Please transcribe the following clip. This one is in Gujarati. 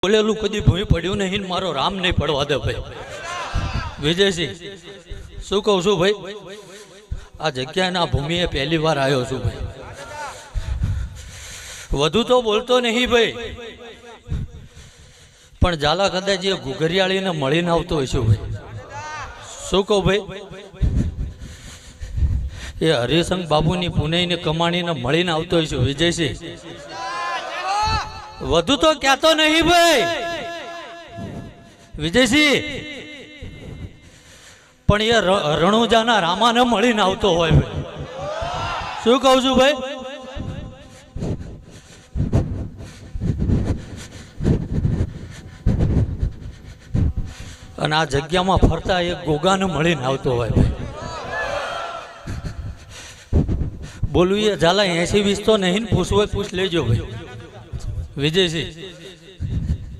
બોલેલું કદી ભૂમિ પડ્યું નહીં, મારો રામ નહીં પડવા દે ભાઈ. વિજયસિંહ શું કહું છું ભાઈ, આ જગ્યાના ભૂમિએ પહેલી વાર આવ્યો છું ભાઈ. વધુ તો બોલતો નહીં ભાઈ, પણ ઝાલા કદાચ એ ઘુઘરિયાળીને મળીને આવતો હોય છું ભાઈ. શું કહું ભાઈ, એ હરિશંક બાબુની પુણેની કમાણીને મળીને આવતો હોય છું. વિજયસિંહ વધુ તો કહેતો નહીં ભાઈ. વિજયસિંહ પણ એ રણુજાના રામાને મળીને આવતો હોય ભાઈ. શું કહું છું ભાઈ, અને આ જગ્યામાં ફરતા એક ગોગાને મળીને આવતો હોય ભાઈ. બોલવું એ ઝાલા 80-20 તો નહીં, પૂછવું હોય પૂછ લેજો ભાઈ. વિજયસિંહ